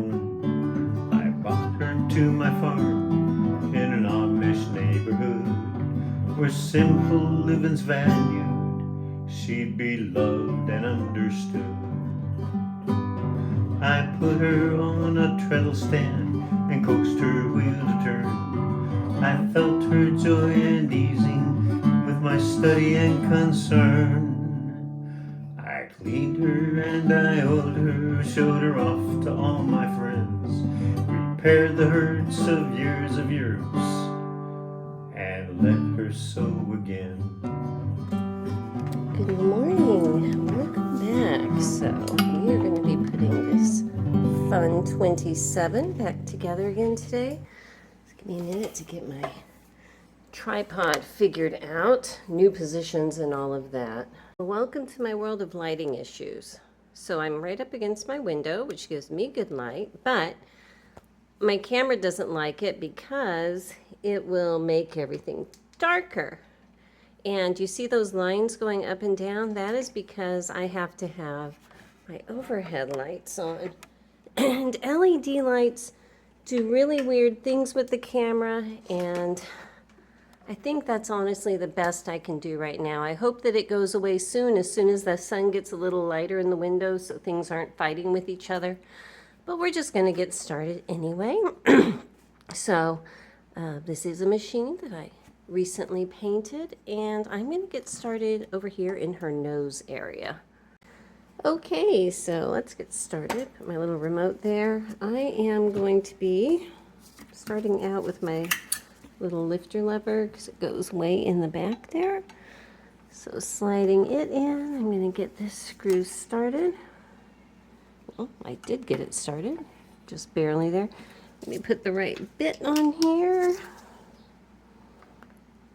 moon. I brought her to my farm in an Amish neighborhood where simple living's valued. She'd be loved and understood. I put her on a treadle stand and coaxed her wheel to turn. I felt her joy and easing with my study and concern. I cleaned her and I oiled her, showed her off to all my friends, repaired the hurts of years, and let her sew again. Good morning, welcome back. So we are going to be putting this fun 27 back together again today. Just give me a minute to get my tripod figured out, new positions and all of that. Welcome to my world of lighting issues. So I'm right up against my window, which gives me good light, but my camera doesn't like it because it will make everything darker. And you see those lines going up and down? That is because I have to have my overhead lights on. And LED lights do really weird things with the camera, and I think that's honestly the best I can do right now. I hope that it goes away soon as the sun gets a little lighter in the window so things aren't fighting with each other. But we're just going to get started anyway. So this is a machine that I recently painted, and I'm going to get started over here in her nose area. Okay, so let's get started. Put my little remote there. I am going to be starting out with my little lifter lever because it goes way in the back there. So sliding it in, I'm going to get this screw started. Well, I did get it started, just barely there. Let me put the right bit on here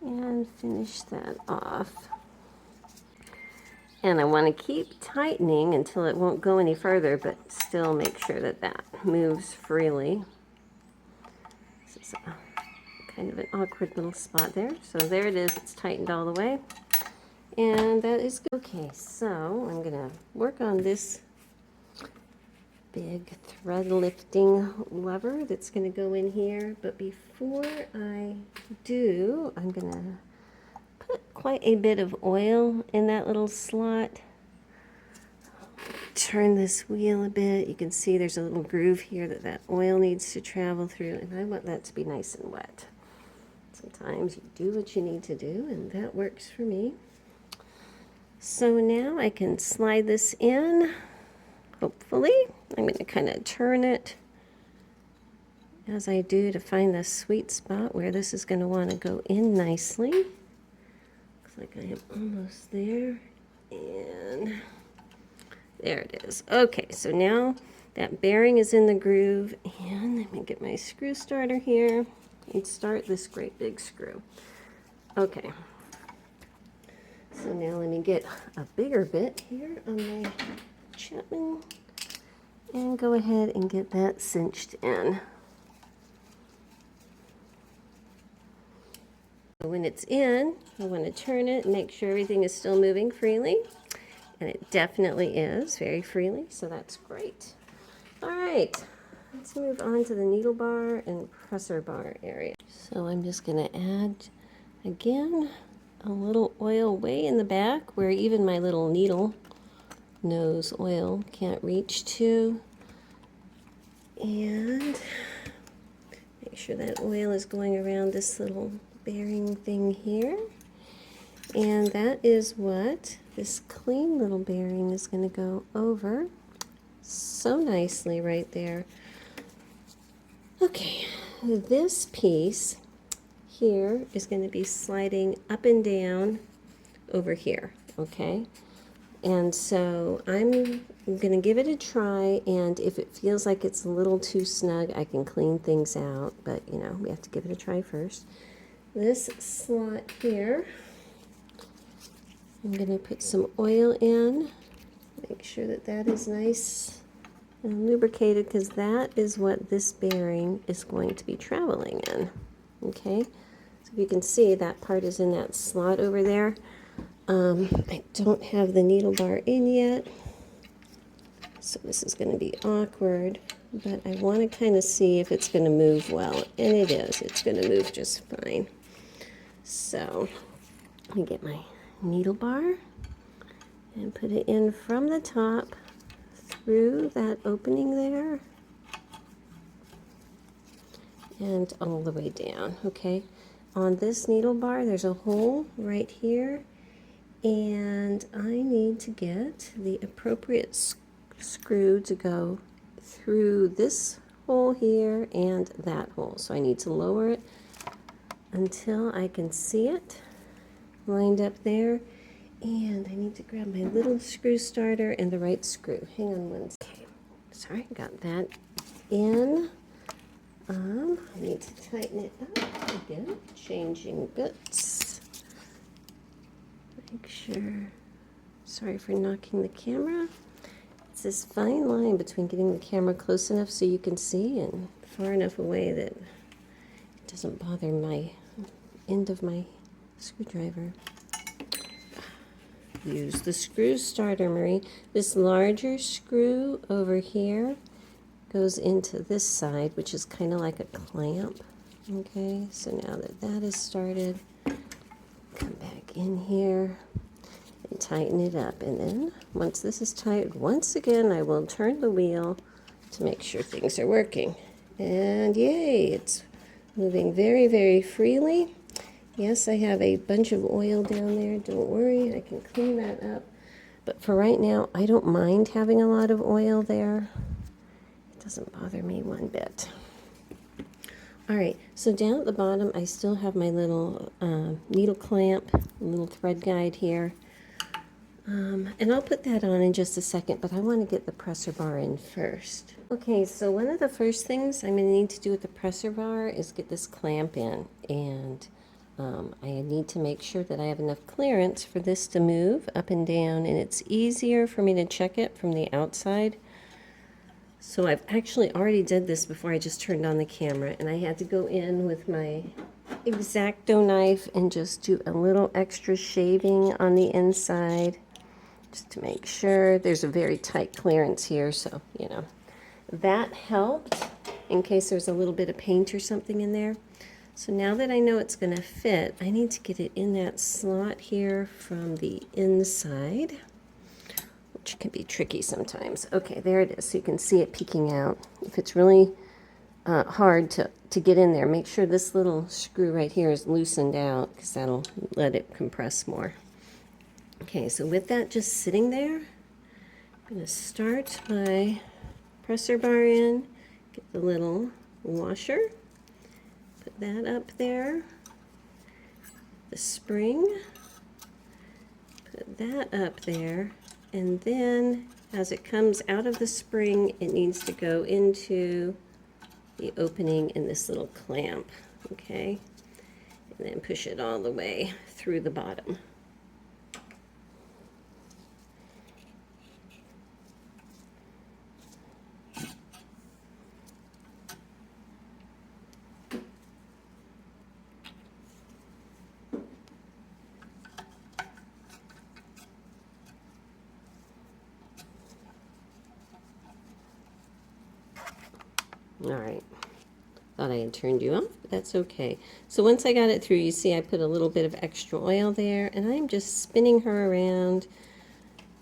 and finish that off. And I want to keep tightening until it won't go any further, but still make sure that that moves freely. This is kind of an awkward little spot there. So there it is, it's tightened all the way. And that is good. Okay, so I'm gonna work on this big thread lifting lever that's gonna go in here. But before I do, I'm gonna put quite a bit of oil in that little slot. Turn this wheel a bit. You can see there's a little groove here that oil needs to travel through, and I want that to be nice and wet. Sometimes you do what you need to do, and that works for me. So now I can slide this in, hopefully. I'm going to kind of turn it as I do to find the sweet spot where this is going to want to go in nicely. Looks like I am almost there, and there it is. Okay, so now that bearing is in the groove, and let me get my screw starter here and start this great big screw. Okay, so now let me get a bigger bit here on my Chapman and go ahead and get that cinched in. When it's in, I want to turn it and make sure everything is still moving freely. And it definitely is, very freely, so that's great. All right, let's move on to the needle bar and presser bar area. So I'm just going to add, again, a little oil way in the back where even my little needle nose oil can't reach to. And make sure that oil is going around this little bearing thing here. And that is what this clean little bearing is going to go over so nicely right there. Okay, this piece here is going to be sliding up and down over here, okay? And so I'm going to give it a try, and if it feels like it's a little too snug, I can clean things out, but you know, we have to give it a try first. This slot here, I'm going to put some oil in, make sure that that is nice and lubricated, because that is what this bearing is going to be traveling in. Okay, so you can see that part is in that slot over there. I don't have the needle bar in yet, so this is going to be awkward. but I want to kind of see if it's going to move well, and it is. It's going to move just fine. So let me get my needle bar and put it in from the top through that opening there and all the way down. Okay, on this needle bar there's a hole right here, and I need to get the appropriate screw to go through this hole here and that hole. So I need to lower it until I can see it lined up there, and I need to grab my little screw starter and the right screw. Hang on one second. Okay, sorry, got that in. I need to tighten it up again, changing bits. Make sure, sorry for knocking the camera. It's this fine line between getting the camera close enough so you can see and far enough away that it doesn't bother my end of my screwdriver. Use the screw starter, Marie. This larger screw over here goes into this side, which is kind of like a clamp. Okay, so now that that is started, come back in here and tighten it up. And then once this is tight, once again, I will turn the wheel to make sure things are working. And yay, it's moving very, very freely. Yes, I have a bunch of oil down there. Don't worry, I can clean that up. But for right now, I don't mind having a lot of oil there. It doesn't bother me one bit. All right, so down at the bottom, I still have my little needle clamp, little thread guide here. And I'll put that on in just a second, but I want to get the presser bar in first. Okay, so one of the first things I'm going to need to do with the presser bar is get this clamp in. And I need to make sure that I have enough clearance for this to move up and down, and it's easier for me to check it from the outside. So I've actually already did this before I just turned on the camera, and I had to go in with my X-Acto knife and just do a little extra shaving on the inside just to make sure. There's a very tight clearance here, so you know that helped in case there's a little bit of paint or something in there. So now that I know it's going to fit, I need to get it in that slot here from the inside, which can be tricky sometimes. Okay, there it is. So you can see it peeking out. If it's really hard to get in there, make sure this little screw right here is loosened out, because that'll let it compress more. Okay, so with that just sitting there, I'm going to start my presser bar in, get the little washer, put that up there, the spring, put that up there, and then as it comes out of the spring, it needs to go into the opening in this little clamp, okay? And then push it all the way through the bottom. All right, thought I had turned you off, but that's okay. So once I got it through, you see I put a little bit of extra oil there, and I'm just spinning her around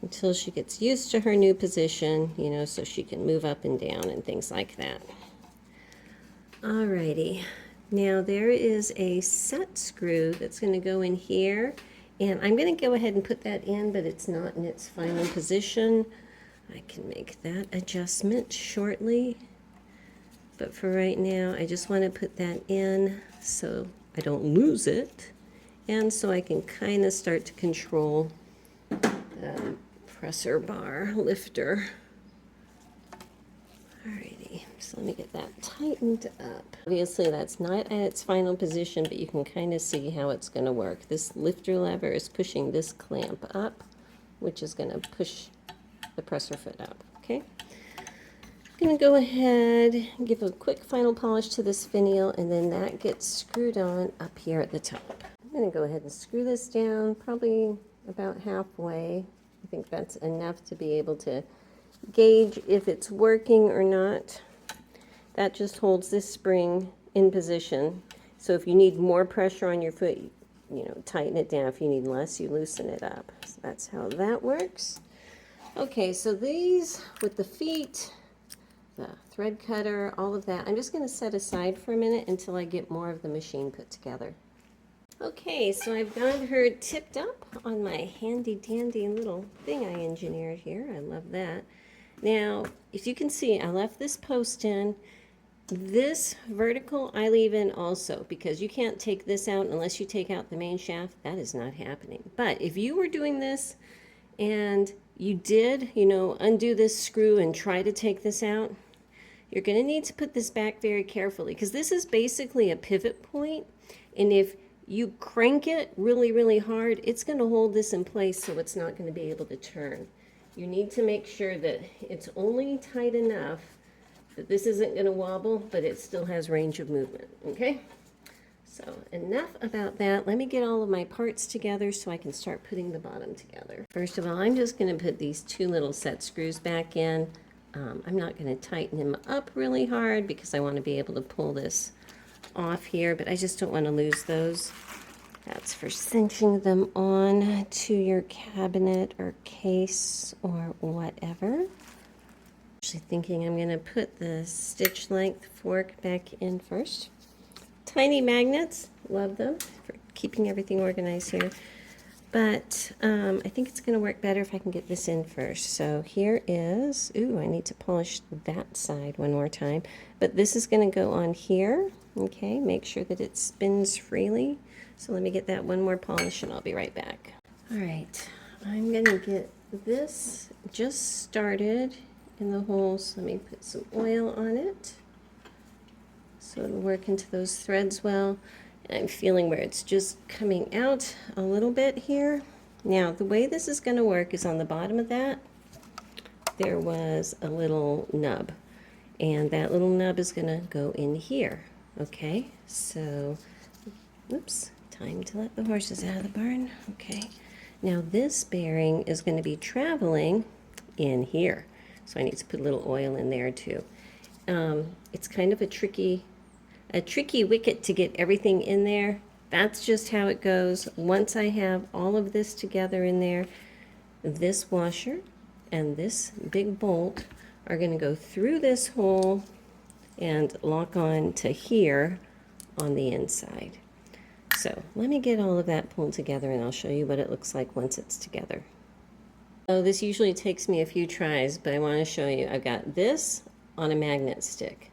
until she gets used to her new position, you know, so she can move up and down and things like that. All righty, now there is a set screw that's going to go in here, and I'm going to go ahead and put that in, but it's not in its final position. I can make that adjustment shortly. But for right now, I just want to put that in so I don't lose it, and so I can kind of start to control the presser bar lifter. Alrighty, so let me get that tightened up. Obviously, that's not at its final position, but you can kind of see how it's going to work. This lifter lever is pushing this clamp up, which is going to push the presser foot up, okay? I'm going to go ahead and give a quick final polish to this finial, and then that gets screwed on up here at the top. I'm going to go ahead and screw this down probably about halfway. I think that's enough to be able to gauge if it's working or not. that just holds this spring in position. So if you need more pressure on your foot, you know, tighten it down. If you need less, you loosen it up. So that's how that works. Okay, so these with the feet, the thread cutter, all of that, I'm just going to set aside for a minute until I get more of the machine put together. Okay, so I've got her tipped up on my handy dandy little thing I engineered here. I love that. Now, if you can see, I left this post in. This vertical I leave in also, because you can't take this out unless you take out the main shaft. That is not happening. But if you were doing this and you did, you know, undo this screw and try to take this out, you're going to need to put this back very carefully, because this is basically a pivot point, and if you crank it really, really hard, it's going to hold this in place so it's not going to be able to turn. You need to make sure that it's only tight enough that this isn't going to wobble, but it still has range of movement, okay? So enough about that. Let me get all of my parts together so I can start putting the bottom together. First of all, I'm just going to put these two little set screws back in. I'm not going to tighten them up really hard because I want to be able to pull this off here, but I just don't want to lose those. That's for cinching them on to your cabinet or case or whatever. Actually thinking I'm going to put the stitch length fork back in first. Tiny magnets, love them for keeping everything organized here. But I think it's going to work better if I can get this in first. So here is, ooh, I need to polish that side one more time. But this is going to go on here. Okay, make sure that it spins freely. So let me get that one more polish and I'll be right back. All right, I'm going to get this just started in the holes. Let me put some oil on it so it'll work into those threads well. And I'm feeling where it's just coming out a little bit here. Now the way this is going to work is on the bottom of that there was a little nub, and that little nub is going to go in here. Okay, so oops, time to let the horses out of the barn. Okay, now this bearing is going to be traveling in here. So I need to put a little oil in there too. It's kind of a tricky wicket to get everything in there. That's just how it goes. Once I have all of this together in there, this washer and this big bolt are going to go through this hole and lock on to here on the inside. So let me get all of that pulled together and I'll show you what it looks like once it's together. So this usually takes me a few tries, but I want to show you. I've got this on a magnet stick.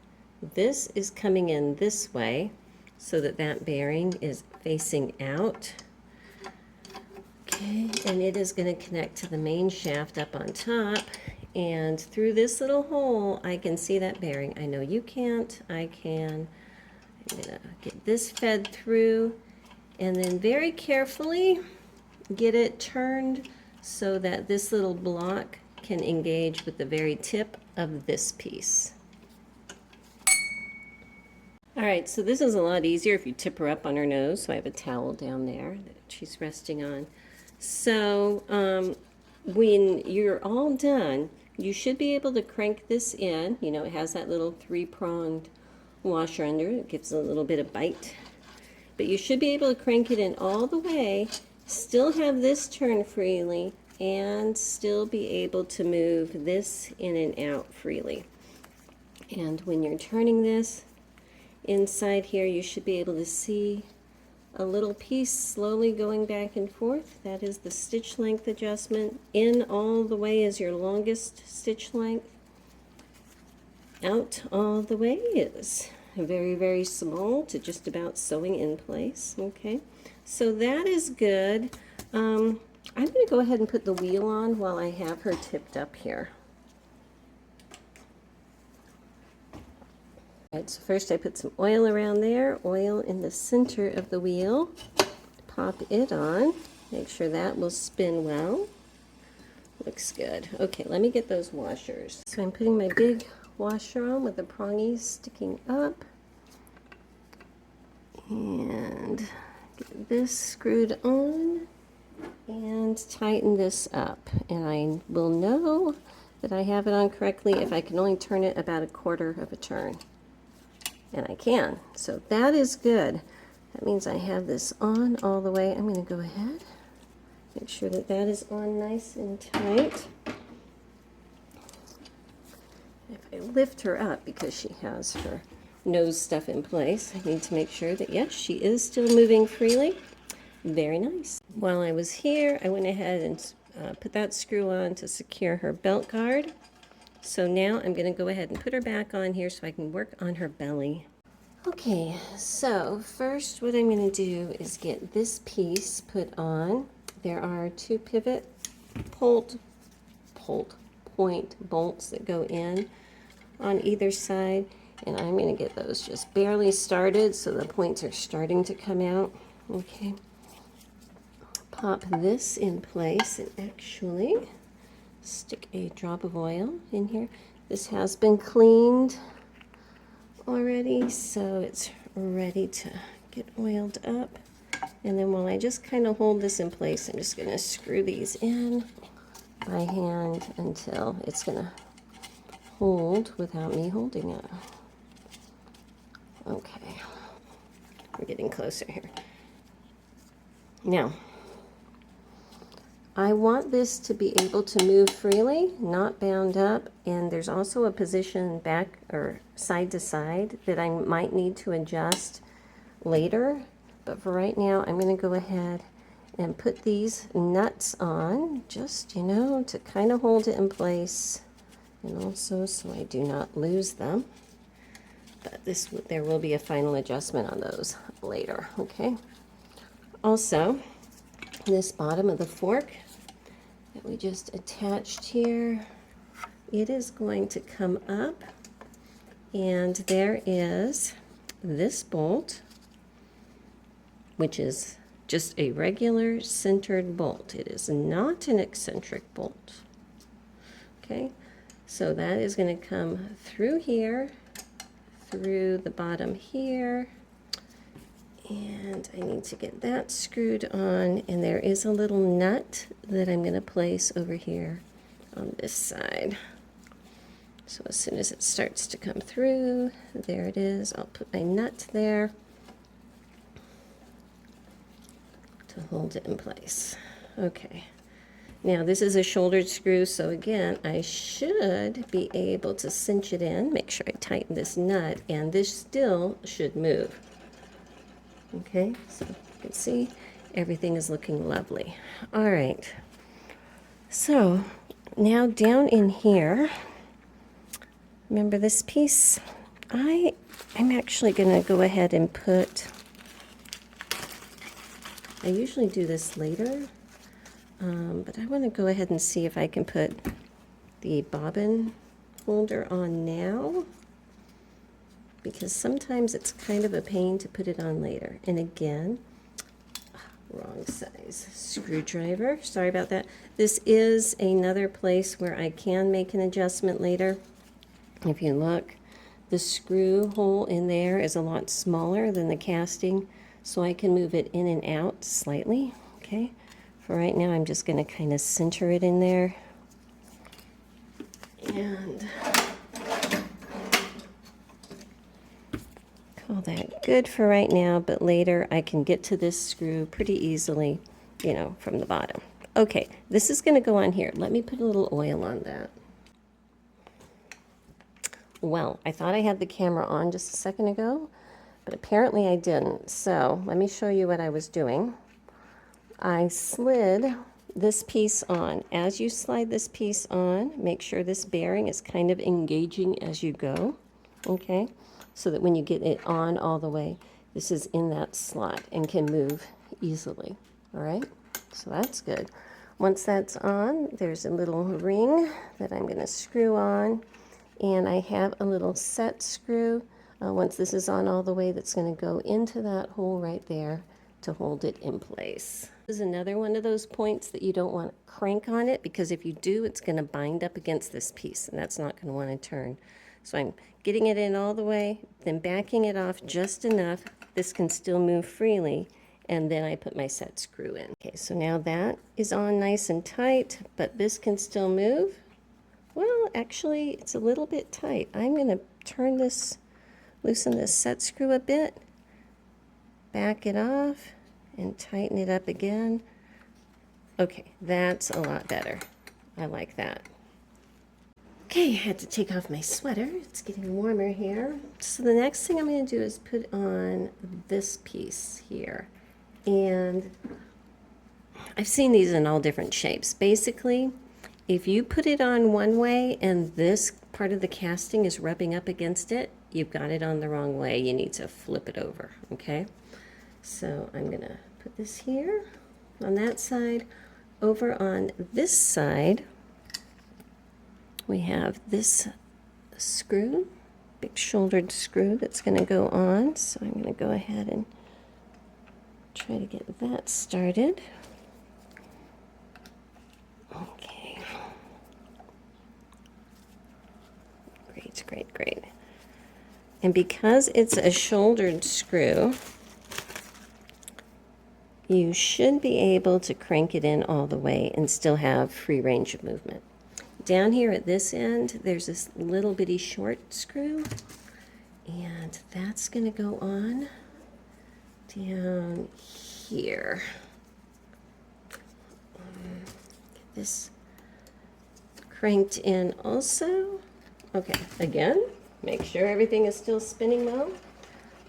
This is coming in this way so that that bearing is facing out. Okay, and it is going to connect to the main shaft up on top. And through this little hole, I can see that bearing. I know you can't. I can. I'm going to get this fed through and then very carefully get it turned so that this little block can engage with the very tip of this piece. All right, so this is a lot easier if you tip her up on her nose. So I have a towel down there that she's resting on. So when you're all done, you should be able to crank this in. You know, it has that little three-pronged washer under it. It gives a little bit of bite. But you should be able to crank it in all the way, still have this turn freely, and still be able to move this in and out freely. And when you're turning this inside here, you should be able to see a little piece slowly going back and forth. That is the stitch length adjustment. In all the way is your longest stitch length. Out all the way is very, very small to just about sewing in place. Okay, so that is good. I'm going to go ahead and put the wheel on while I have her tipped up here. All right, so first I put some oil around there, oil in the center of the wheel. Pop it on, make sure that will spin well. Looks good. Okay, let me get those washers. So I'm putting my big washer on with the prongies sticking up. And get this screwed on and tighten this up. And I will know that I have it on correctly if I can only turn it about 1/4 of a turn. and I can. So that is good. That means I have this on all the way. I'm going to go ahead, make sure that that is on nice and tight. If I lift her up because she has her nose stuff in place, I need to make sure that, yes, she is still moving freely. Very nice. While I was here, I went ahead and put that screw on to secure her belt guard. So now I'm going to go ahead and put her back on here so I can work on her belly. Okay, so first what I'm going to do is get this piece put on. There are two pivot point bolts that go in on either side, and I'm going to get those just barely started so the points are starting to come out. Okay, pop this in place and actually stick a drop of oil in here. This has been cleaned already, so it's ready to get oiled up. And then while I just kind of hold this in place, I'm just going to screw these in by hand until it's going to hold without me holding it. Okay, we're getting closer here. Now, I want this to be able to move freely, not bound up, and there's also a position back or side to side that I might need to adjust later. But for right now, I'm going to go ahead and put these nuts on, just, you know, to kind of hold it in place, and also so I do not lose them. But there will be a final adjustment on those later, okay? Also, this bottom of the fork that we just attached here, it is going to come up, and there is this bolt, which is just a regular centered bolt. It is not an eccentric bolt. Okay, so that is going to come through here, through the bottom here, and I need to get that screwed on, and there is a little nut that I'm going to place over here on this side. So as soon as it starts to come through, there it is. I'll put my nut there to hold it in place. Okay. Now this is a shouldered screw, so again, I should be able to cinch it in, make sure I tighten this nut, and this still should move. Okay, so you can see everything is looking lovely. All right, so now down in here, remember this piece? I'm actually going to go ahead and put, I usually do this later, but I want to go ahead and see if I can put the bobbin holder on now, because sometimes it's kind of a pain to put it on later. And again, wrong size screwdriver, sorry about that. This is another place where I can make an adjustment later. If you look, the screw hole in there is a lot smaller than the casting, so I can move it in and out slightly. Okay, for right now I'm just going to kind of center it in there, and call that good for right now, but later I can get to this screw pretty easily, you know, from the bottom. Okay, this is going to go on here. Let me put a little oil on that. Well, I thought I had the camera on just a second ago, but apparently I didn't. So let me show you what I was doing. I slid this piece on. As you slide this piece on, make sure this bearing is kind of engaging as you go, okay? So that when you get it on all the way, this is in that slot and can move easily, all right? So that's good. Once that's on, there's a little ring that I'm going to screw on, and I have a little set screw, once this is on all the way, that's going to go into that hole right there to hold it in place. This is another one of those points that you don't want to crank on it, because if you do, it's going to bind up against this piece, and that's not going to want to turn. So I'm getting it in all the way, then backing it off just enough this can still move freely, and then I put my set screw in. Okay, so now that is on nice and tight, but this can still move. Well, actually, it's a little bit tight. I'm going to turn this loosen this set screw a bit, back it off, and tighten it up again. Okay, that's a lot better. I like that. Okay, I had to take off my sweater. It's getting warmer here. So the next thing I'm going to do is put on this piece here. And I've seen these in all different shapes. Basically, if you put it on one way and this part of the casting is rubbing up against it, you've got it on the wrong way. You need to flip it over, okay? So I'm going to put this here on that side. Over on this side, we have this screw, big shouldered screw that's going to go on. So I'm going to go ahead and try to get that started. Okay. Great, great, great. And because it's a shouldered screw, you should be able to crank it in all the way and still have free range of movement. Down here at this end, there's this little bitty short screw, and that's going to go on down here. Get this cranked in also. Okay, again, make sure everything is still spinning well,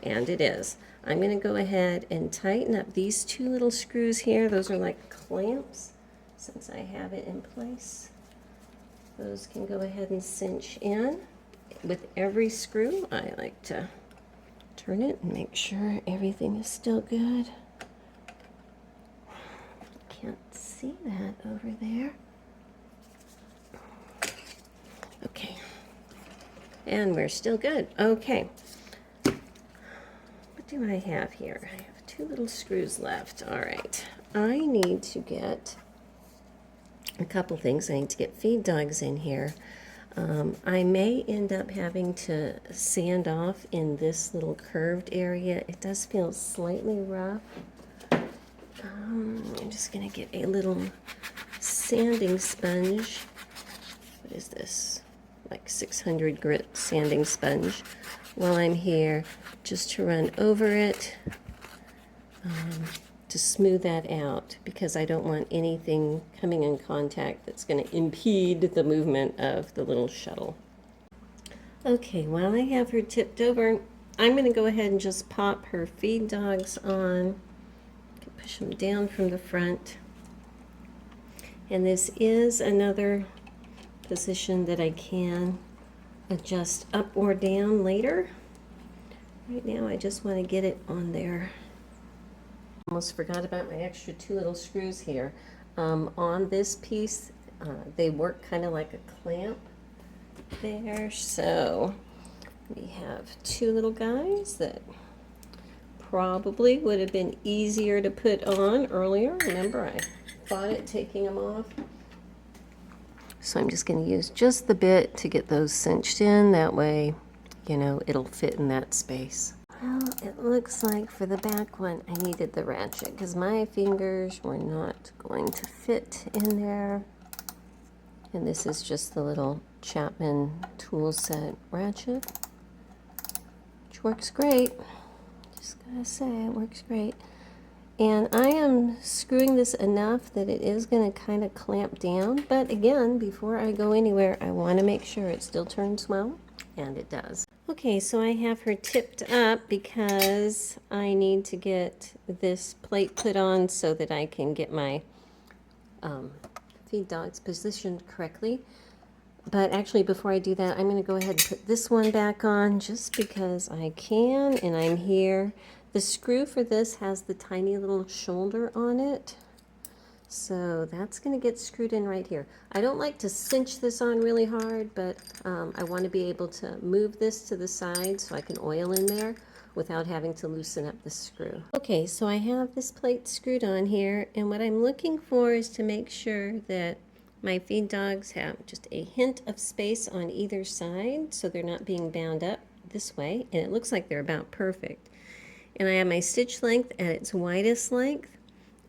and it is. I'm going to go ahead and tighten up these two little screws here. Those are like clamps, since I have it in place. Those can go ahead and cinch in. With every screw, I like to turn it and make sure everything is still good. Can't see that over there. Okay. And we're still good. Okay. What do I have here? I have two little screws left. All right. I need to get a couple things. I need to get feed dogs in here. I may end up having to sand off in this little curved area. It does feel slightly rough. I'm just going to get a little sanding sponge. What is this? Like 600 grit sanding sponge while I'm here, just to run over it. To smooth that out, because I don't want anything coming in contact that's going to impede the movement of the little shuttle. Okay, while I have her tipped over, I'm going to go ahead and just pop her feed dogs on. Push them down from the front. And this is another position that I can adjust up or down later. Right now I just want to get it on there. Almost forgot about my extra two little screws here. On this piece, they work kind of like a clamp there. So we have two little guys that probably would have been easier to put on earlier. Remember, I fought it taking them off. So I'm just going to use just the bit to get those cinched in. That way, you know, it'll fit in that space. Well, it looks like for the back one, I needed the ratchet because my fingers were not going to fit in there. And this is just the little Chapman tool set ratchet, which works great. Just gotta say, it works great. And I am screwing this enough that it is going to kind of clamp down. But again, before I go anywhere, I want to make sure it still turns well, and it does. Okay, so I have her tipped up because I need to get this plate put on so that I can get my feed dogs positioned correctly. But actually, before I do that, I'm going to go ahead and put this one back on just because I can, and I'm here. The screw for this has the tiny little shoulder on it. So that's going to get screwed in right here. I don't like to cinch this on really hard, but I want to be able to move this to the side so I can oil in there without having to loosen up the screw. Okay, so I have this plate screwed on here, and what I'm looking for is to make sure that my feed dogs have just a hint of space on either side so they're not being bound up this way, and it looks like they're about perfect. And I have my stitch length at its widest length,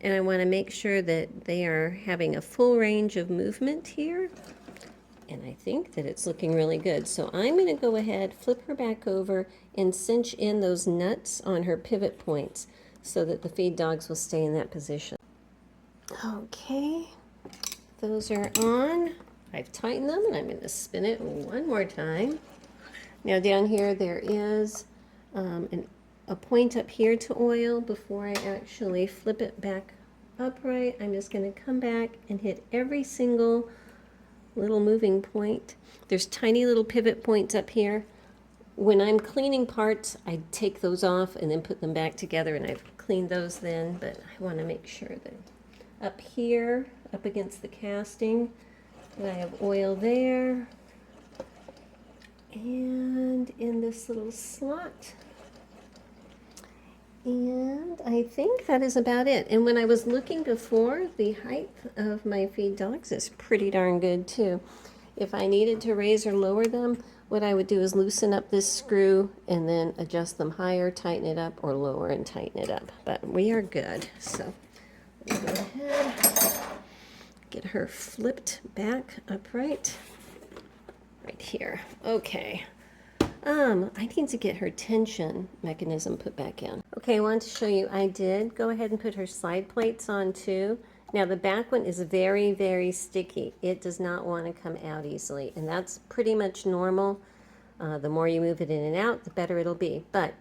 and I want to make sure that they are having a full range of movement here. and I think that it's looking really good. So I'm going to go ahead, flip her back over, and cinch in those nuts on her pivot points so that the feed dogs will stay in that position. Okay, those are on. I've tightened them, and I'm going to spin it one more time. Now down here there is a point up here to oil. Before I actually flip it back upright, I'm just going to come back and hit every single little moving point. There's tiny little pivot points up here. When I'm cleaning parts, I take those off and then put them back together, and I've cleaned those then, but I want to make sure that up here, up against the casting, that I have oil there, and in this little slot. And I think that is about it. And when I was looking before, the height of my feed dogs is pretty darn good too. If I needed to raise or lower them, what I would do is loosen up this screw and then adjust them higher, tighten it up, or lower and tighten it up. But we are good. So let me go ahead, get her flipped back upright right here. Okay. I need to get her tension mechanism put back in. Okay, I wanted to show you, I did go ahead and put her slide plates on too. Now the back one is very, very sticky. It does not want to come out easily, and that's pretty much normal. The more you move it in and out, the better it'll be. But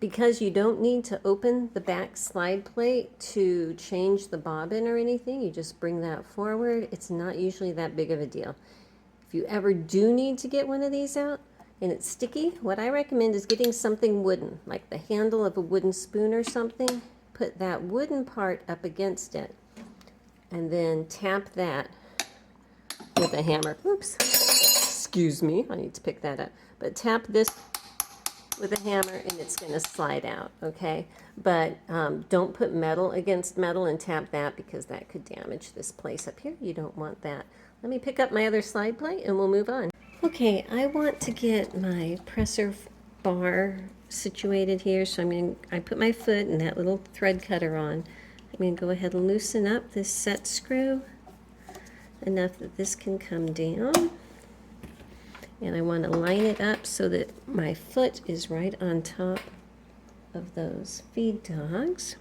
because you don't need to open the back slide plate to change the bobbin or anything, you just bring that forward. It's not usually that big of a deal. If you ever do need to get one of these out, and it's sticky, what I recommend is getting something wooden, like the handle of a wooden spoon or something. Put that wooden part up against it, and then tap that with a hammer. Oops, excuse me, I need to pick that up. But tap this with a hammer and it's going to slide out, okay? But don't put metal against metal and tap that, because that could damage this place up here. You don't want that. Let me pick up my other slide plate and we'll move on. Okay, I want to get my presser bar situated here, so I put my foot and that little thread cutter on. I'm going to go ahead and loosen up this set screw enough that this can come down. And I want to line it up so that my foot is right on top of those feed dogs.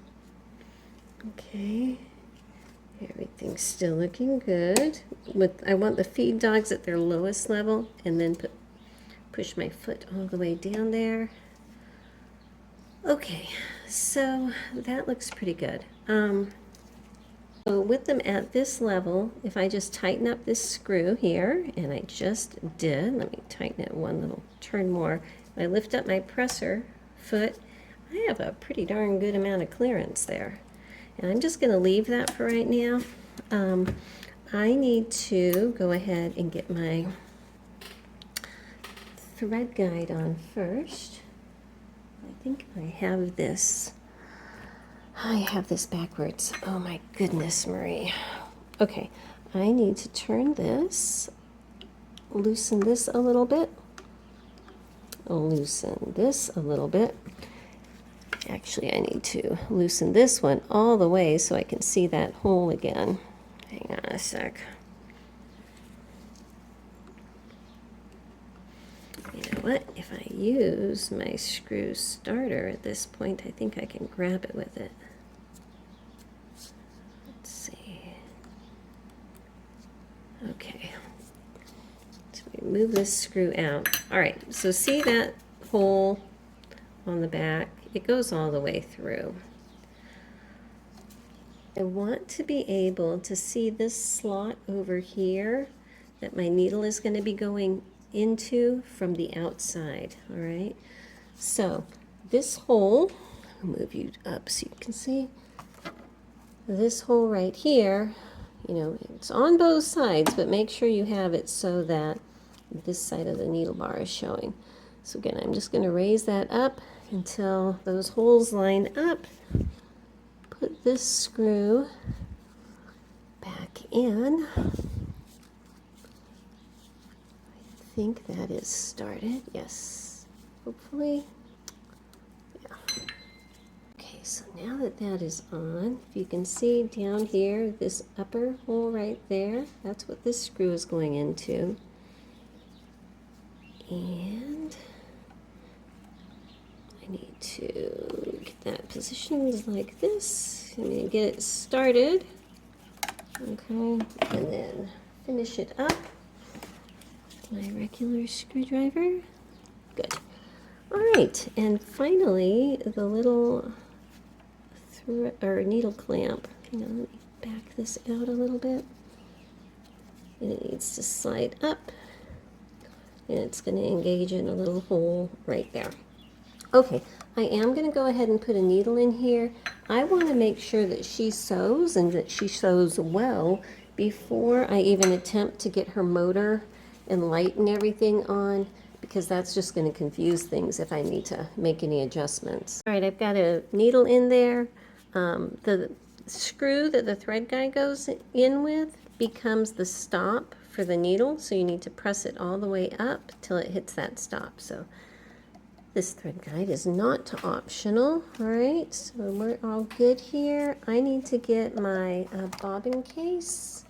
Okay. Everything's still looking good. I want the feed dogs at their lowest level, and then push my foot all the way down there. Okay, so that looks pretty good. So with them at this level, if I just tighten up this screw here, and I just did, let me tighten it one little turn more. I lift up my presser foot, I have a pretty darn good amount of clearance there. And I'm just going to leave that for right now. I need to go ahead and get my thread guide on first. I think I have this. I have this backwards. Oh my goodness, Marie. Okay, I need to turn this, loosen this a little bit, loosen this a little bit. Actually, I need to loosen this one all the way so I can see that hole again. Hang on a sec. You know what? If I use my screw starter at this point, I think I can grab it with it. Let's see. Okay. So we move this screw out. All right, so see that hole on the back? It goes all the way through. I want to be able to see this slot over here that my needle is going to be going into from the outside, all right? So this hole, I'll move you up so you can see. This hole right here, you know, it's on both sides, but make sure you have it so that this side of the needle bar is showing. So again, I'm just going to raise that up until those holes line up. Put this screw back in. I think that is started. Yes, hopefully. Yeah. Okay, so now that that is on, if you can see down here, this upper hole right there, that's what this screw is going into. And I need to get that positioned like this. I'm going to get it started. Okay, and then finish it up with my regular screwdriver. Good. All right, and finally, the little needle clamp. Hang on, let me back this out a little bit. And it needs to slide up, and it's going to engage in a little hole right there. Okay, I am going to go ahead and put a needle in here. I want to make sure that she sews and that she sews well before I even attempt to get her motor and light and everything on, because that's just going to confuse things if I need to make any adjustments. All right, I've got a needle in there. The screw that the thread guide goes in with becomes the stop for the needle, so you need to press it all the way up till it hits that stop. So this thread guide is not optional. All right, so we're all good here. I need to get my bobbin case.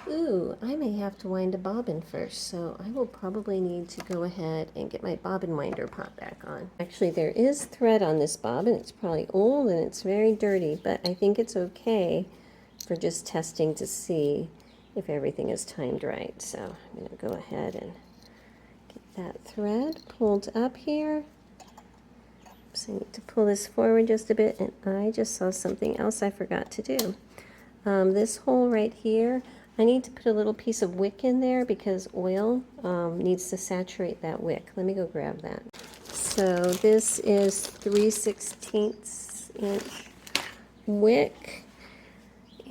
Ooh, I may have to wind a bobbin first, so I will probably need to go ahead and get my bobbin winder pop back on. Actually, there is thread on this bobbin. It's probably old and it's very dirty, but I think it's okay for just testing to see if everything is timed right. So I'm going to go ahead and get that thread pulled up here. So I need to pull this forward just a bit, and I just saw something else I forgot to do. This hole right here, I need to put a little piece of wick in there because oil needs to saturate that wick. Let me go grab that. So this is 3/16 inch wick,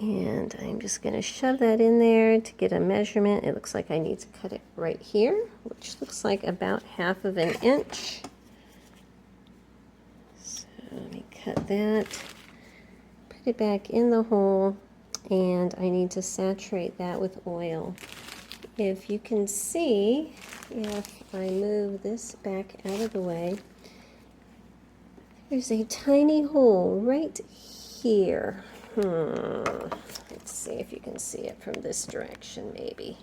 and I'm just going to shove that in there to get a measurement. It looks like I need to cut it right here, which looks like about 1/2 inch. So let me cut that, put it back in the hole, and I need to saturate that with oil. If you can see, if I move this back out of the way, there's a tiny hole right here. Let's see if you can see it from this direction, maybe.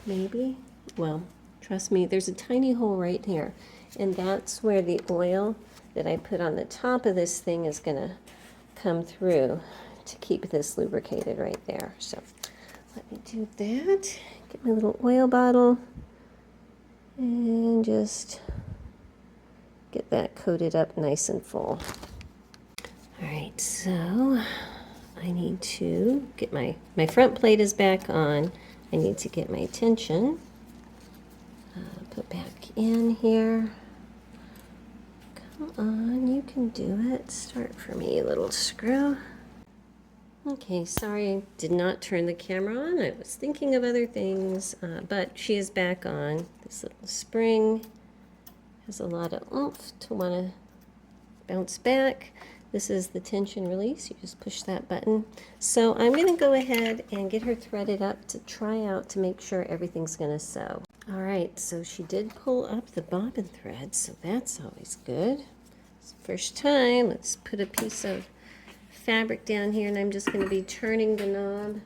Maybe? Well, trust me, there's a tiny hole right here, and that's where the oil that I put on the top of this thing is going to come through to keep this lubricated right there. So let me do that. Get my little oil bottle and just get that coated up nice and full. All right, so I need to get my front plate is back on. I need to get my tension put back in here. Come on, you can do it. Start for me, little screw. Okay, sorry I did not turn the camera on. I was thinking of other things, but she is back on. This little spring has a lot of oomph to want to bounce back. This is the tension release. You just push that button. So I'm going to go ahead and get her threaded up to try out to make sure everything's going to sew. All right, so she did pull up the bobbin thread, so that's always good. It's the first time. Let's put a piece of fabric down here, and I'm just going to be turning the knob.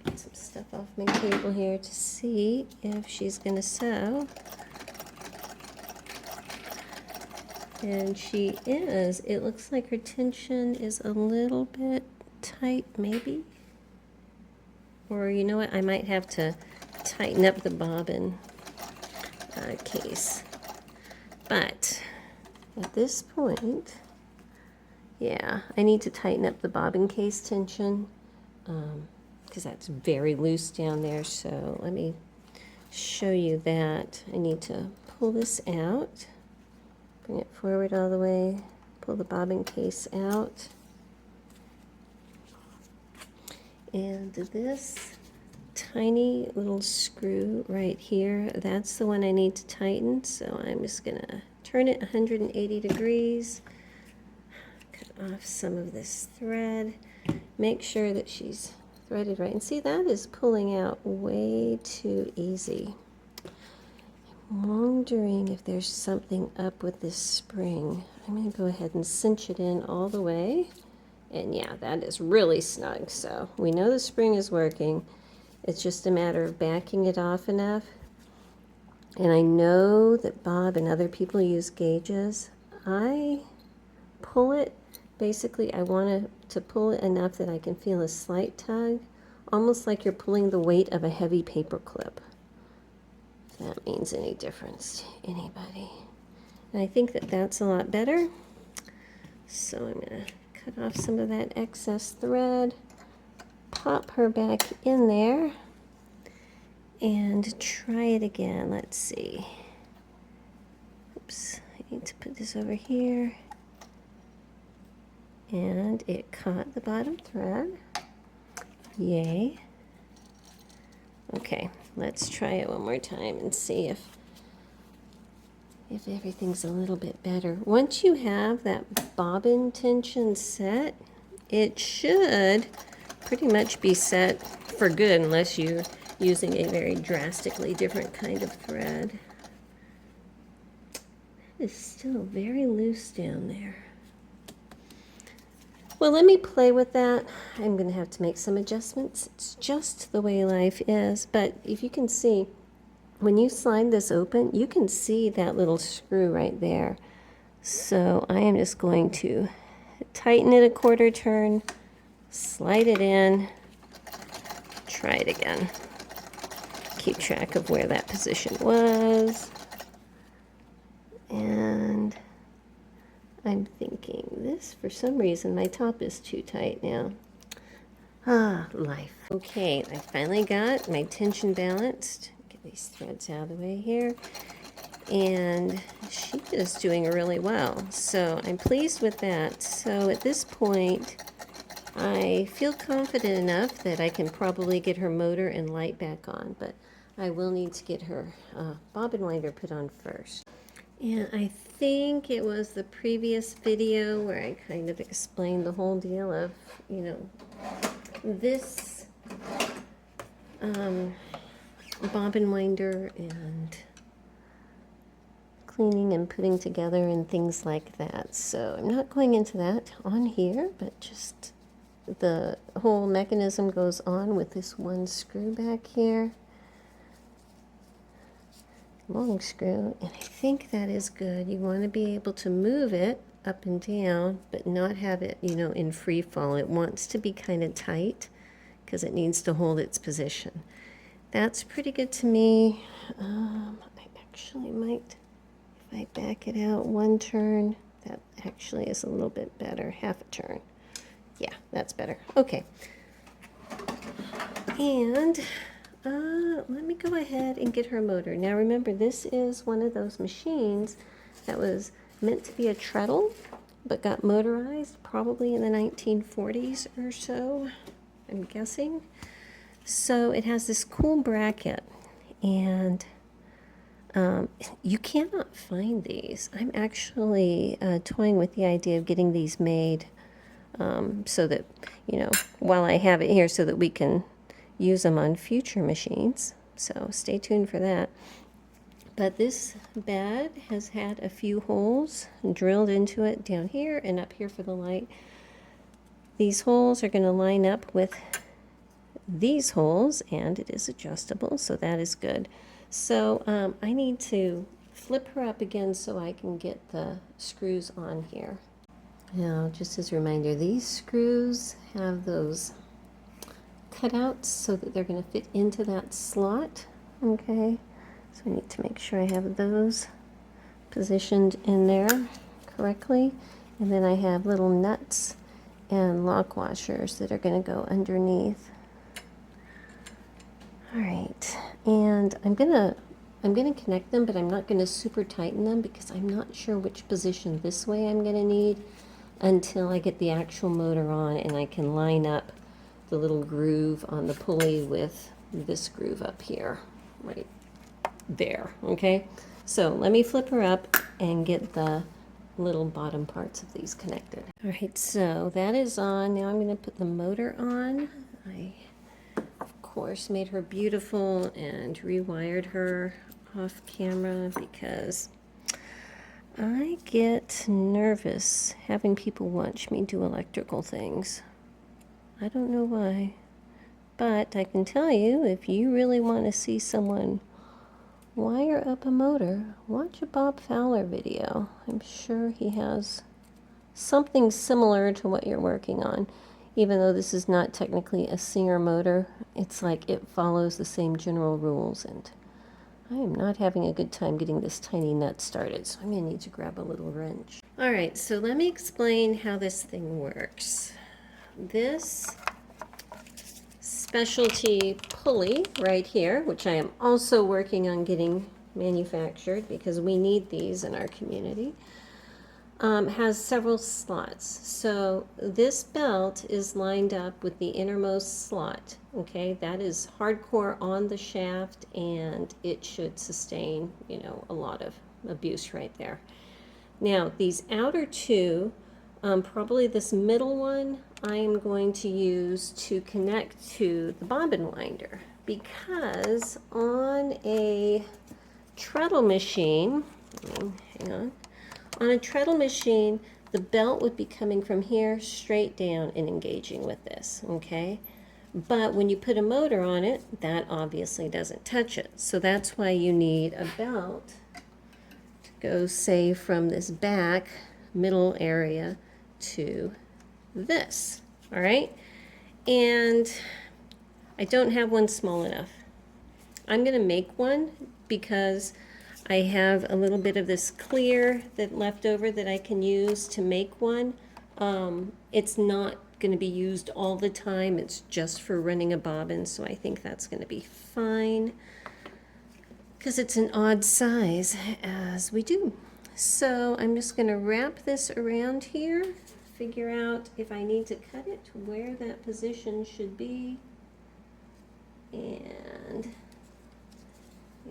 Get some stuff off my table here to see if she's going to sew. And she is. It looks like her tension is a little bit tight, maybe. Or you know what? I might have to tighten up the bobbin case. But at this point, yeah, I need to tighten up the bobbin case tension because that's very loose down there. So let me show you that. I need to pull this out, bring it forward all the way, pull the bobbin case out. And this tiny little screw right here, that's the one I need to tighten. So I'm just going to turn it 180 degrees. Off some of this thread, make sure that she's threaded right, and see, that is pulling out way too easy. I'm wondering if there's something up with this spring. I'm going to go ahead and cinch it in all the way, and yeah, that is really snug. So we know the spring is working. It's just a matter of backing it off enough And I know that Bob and other people use gauges. I pull it, basically I want to pull it enough that I can feel a slight tug, almost like you're pulling the weight of a heavy paper clip. If that means any difference to anybody. And I think that that's a lot better. So I'm going to cut off some of that excess thread, pop her back in there, and try it again. Let's see. Oops, I need to put this over here. And it caught the bottom thread. Yay. Okay, let's try it one more time and see if everything's a little bit better. Once you have that bobbin tension set, it should pretty much be set for good unless you're using a very drastically different kind of thread. It is still very loose down there. Well, let me play with that. I'm going to have to make some adjustments. It's just the way life is. But if you can see, when you slide this open, you can see that little screw right there. So I am just going to tighten it a quarter turn, slide it in, try it again. Keep track of where that position was. And I'm thinking this, for some reason, my top is too tight now. Ah, life. Okay, I finally got my tension balanced. Get these threads out of the way here. And she is doing really well. So I'm pleased with that. So at this point, I feel confident enough that I can probably get her motor and light back on. But I will need to get her bobbin winder put on first. And I think it was the previous video where I kind of explained the whole deal of, you know, this bobbin winder and cleaning and putting together and things like that. So I'm not going into that on here, but just the whole mechanism goes on with this one screw back here. Long screw, and I think that is good. You want to be able to move it up and down, but not have it, you know, in free fall. It wants to be kind of tight because it needs to hold its position. That's pretty good to me. I actually might, if I back it out one turn, that actually is a little bit better. Half a turn. Yeah, that's better. Okay. And let me go ahead and get her motor. Now remember, this is one of those machines that was meant to be a treadle, but got motorized probably in the 1940s or so, I'm guessing. So it has this cool bracket, and you cannot find these. I'm actually toying with the idea of getting these made so that, you know, while I have it here, so that we can use them on future machines. So stay tuned for that. But this bed has had a few holes drilled into it down here and up here for the light. These holes are going to line up with these holes, and it is adjustable, so that is good. So I need to flip her up again so I can get the screws on here. Now, just as a reminder, these screws have those cutouts so that they're going to fit into that slot. Okay, so I need to make sure I have those positioned in there correctly. And then I have little nuts and lock washers that are going to go underneath. All right, and I'm gonna connect them, but I'm not going to super tighten them because I'm not sure which position this way I'm going to need until I get the actual motor on and I can line up the little groove on the pulley with this groove up here, right there. Okay, so let me flip her up and get the little bottom parts of these connected. All right, so that is on. Now I'm going to put the motor on. I, of course, made her beautiful and rewired her off camera because I get nervous having people watch me do electrical things. I don't know why, but I can tell you, if you really want to see someone wire up a motor, watch a Bob Fowler video. I'm sure he has something similar to what you're working on. Even though this is not technically a Singer motor, it's like it follows the same general rules, and I am not having a good time getting this tiny nut started, so I'm going to need to grab a little wrench. All right, so let me explain how this thing works. This specialty pulley right here, which I am also working on getting manufactured because we need these in our community, has several slots. So this belt is lined up with the innermost slot. Okay, that is hardcore on the shaft, and it should sustain, you know, a lot of abuse right there. Now these outer two, probably this middle one, I am going to use to connect to the bobbin winder, because on a treadle machine, hang on a treadle machine, the belt would be coming from here straight down and engaging with this, okay? But when you put a motor on it, that obviously doesn't touch it. So that's why you need a belt to go, say, from this back middle area to this, all right? And I don't have one small enough. I'm gonna make one because I have a little bit of this clear that left over that I can use to make one. It's not going to be used all the time. It's just for running a bobbin, so I think that's going to be fine because it's an odd size as we do. So I'm just going to wrap this around here, figure out if I need to cut it, where that position should be, and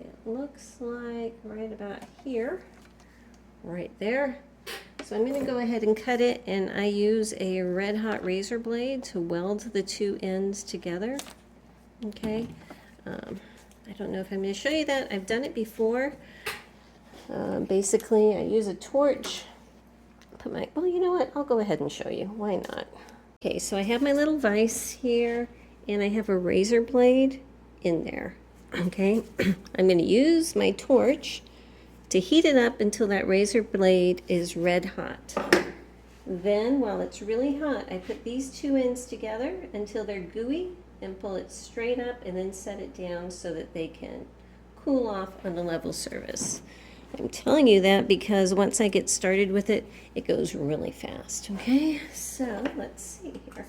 it looks like right about here, right there. So I'm going to go ahead and cut it, and I use a red hot razor blade to weld the two ends together. Okay, I don't know if I'm going to show you that. I've done it before. Basically, I use a torch. Well, you know what? I'll go ahead and show you. Why not? Okay, so I have my little vise here, and I have a razor blade in there. Okay, I'm going to use my torch to heat it up until that razor blade is red hot. Then, while it's really hot, I put these two ends together until they're gooey and pull it straight up, and then set it down so that they can cool off on a level surface. I'm telling you that because once I get started with it, it goes really fast. Okay, so let's see here.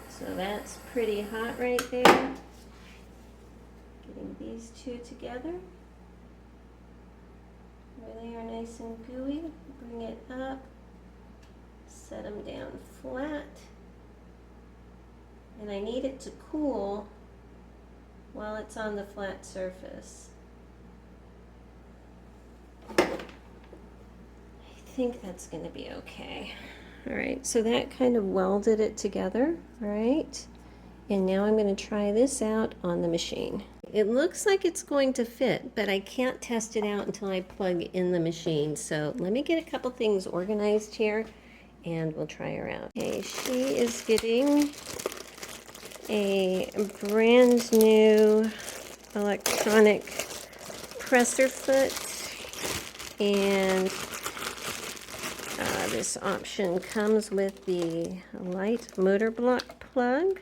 So that's pretty hot right there. Getting these two together. There they are, nice and gooey. Bring it up. Set them down flat. And I need it to cool while it's on the flat surface. I think that's going to be okay. All right, so that kind of welded it together, all right? And now I'm going to try this out on the machine. It looks like it's going to fit, but I can't test it out until I plug in the machine. So let me get a couple things organized here, and we'll try her out. Okay, she is getting a brand new electronic presser foot, and this option comes with the light motor block plug.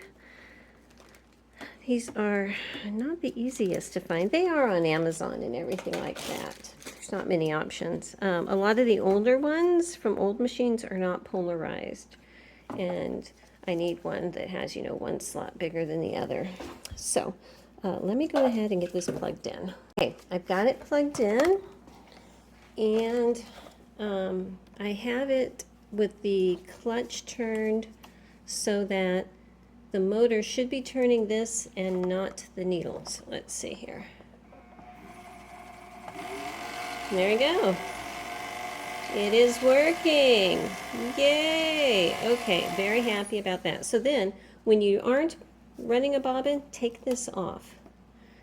These are not the easiest to find. They are on Amazon and everything like that. There's not many options. A lot of the older ones from old machines are not polarized, and I need one that has, you know, one slot bigger than the other. So let me go ahead and get this plugged in. Okay, I've got it plugged in, and I have it with the clutch turned so that the motor should be turning this and not the needles. Let's see here. There we go. It is working. Yay! Okay, very happy about that. So then, when you aren't running a bobbin, take this off.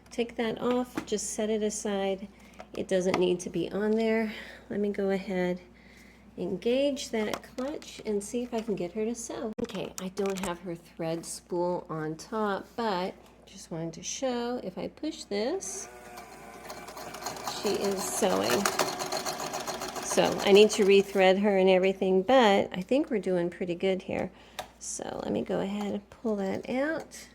Take that off, just set it aside. It doesn't need to be on there. Let me go ahead engage that clutch and see if I can get her to sew. Okay, I don't have her thread spool on top, but just wanted to show if I push this, she is sewing. So I need to rethread her and everything, but I think we're doing pretty good here. So let me go ahead and pull that out.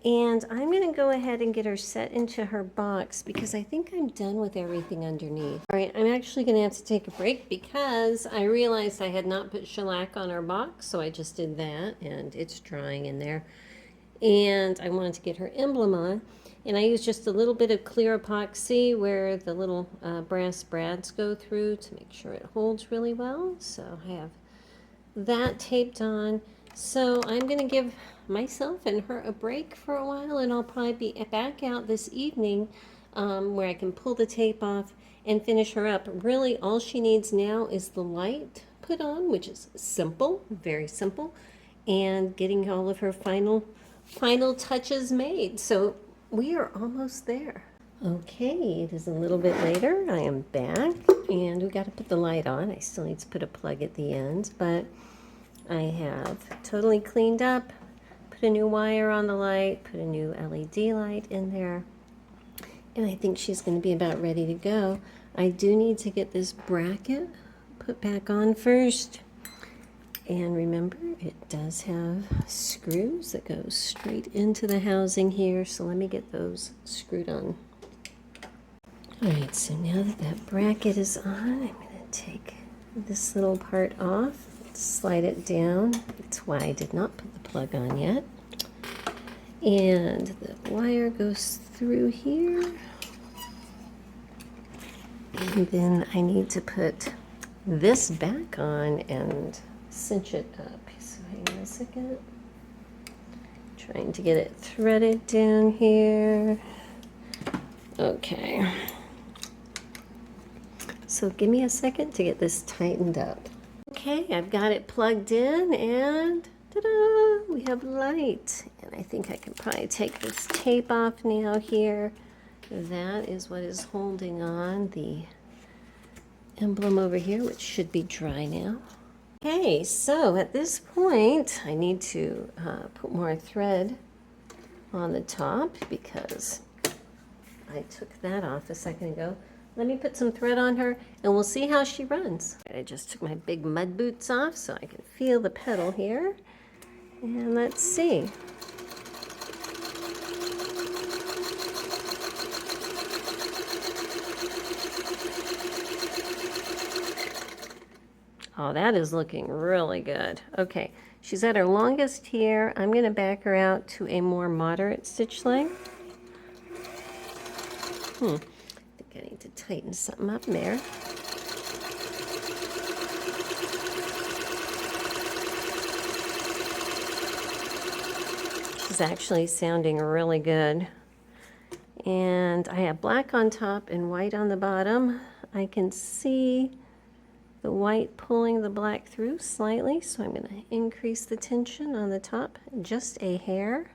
And I'm going to go ahead and get her set into her box because I think I'm done with everything underneath. All right, I'm actually going to have to take a break because I realized I had not put shellac on our box, so I just did that, and it's drying in there. And I wanted to get her emblem on, and I used just a little bit of clear epoxy where the little brass brads go through to make sure it holds really well. So I have that taped on. So I'm going to give myself and her a break for a while, and I'll probably be back out this evening where I can pull the tape off and finish her up. Really, all she needs now is the light put on, which is simple, very simple, and getting all of her final touches made. So we are almost there. Okay, it is a little bit later. I am back, and we got to put the light on. I still need to put a plug at the end, but I have totally cleaned up, put a new wire on the light, put a new LED light in there, and I think she's going to be about ready to go. I do need to get this bracket put back on first, and remember, it does have screws that go straight into the housing here, so let me get those screwed on. Alright, so now that that bracket is on, I'm going to take this little part off. Slide it down. That's why I did not put the plug on yet. And the wire goes through here. And then I need to put this back on and cinch it up. So hang on a second. Trying to get it threaded down here. Okay. So give me a second to get this tightened up. Okay, I've got it plugged in, and ta-da! We have light. And I think I can probably take this tape off now here. That is what is holding on the emblem over here, which should be dry now. Okay, so at this point, I need to put more thread on the top because I took that off a second ago. Let me put some thread on her, and we'll see how she runs. I just took my big mud boots off so I can feel the pedal here. And let's see. Oh, that is looking really good. Okay, she's at her longest here. I'm going to back her out to a more moderate stitch length. I need to tighten something up there. She's actually sounding really good. And I have black on top and white on the bottom. I can see the white pulling the black through slightly, so I'm going to increase the tension on the top just a hair.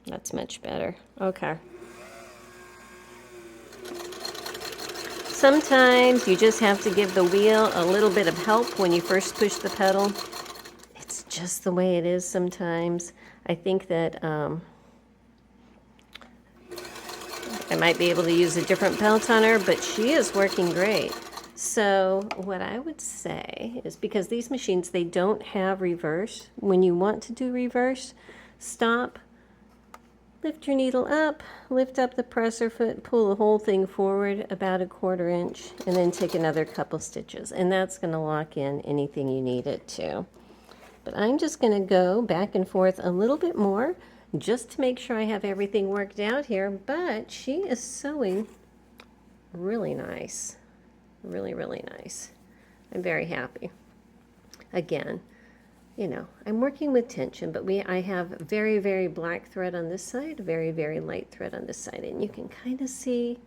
That's much better. Okay. Sometimes you just have to give the wheel a little bit of help when you first push the pedal. It's just the way it is sometimes. I think that I might be able to use a different belt on her, but she is working great. So what I would say is, because these machines, they don't have reverse. When you want to do reverse, stop, lift your needle up, lift up the presser foot, pull the whole thing forward about 1/4 inch, and then take another couple stitches. And that's going to lock in anything you need it to. But I'm just going to go back and forth a little bit more just to make sure I have everything worked out here. But she is sewing really nice. Really, really nice. I'm very happy. Again, you know, I'm working with tension, but I have very, very black thread on this side, very, very light thread on this side, and you can kind of see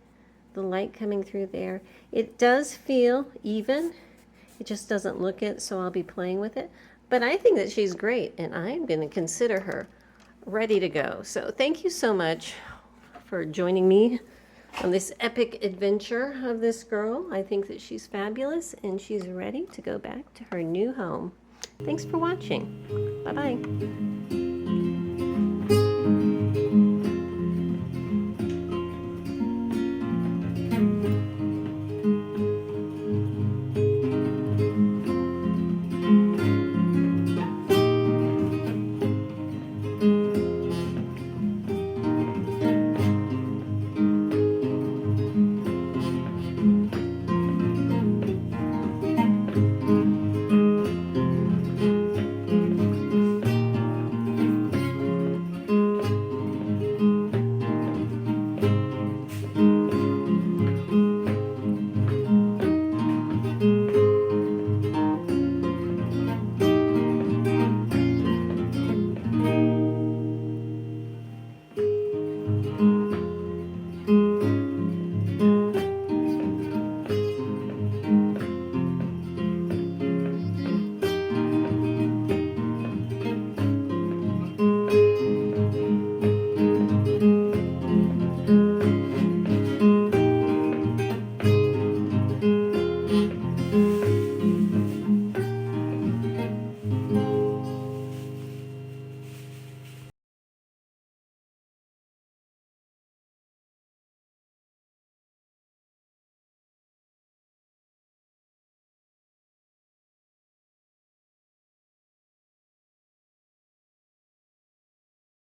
the light coming through there. It does feel even. It just doesn't look it, so I'll be playing with it. But I think that she's great, and I'm going to consider her ready to go. So thank you so much for joining me on this epic adventure of this girl. I think that she's fabulous and she's ready to go back to her new home. Thanks for watching. Bye-bye.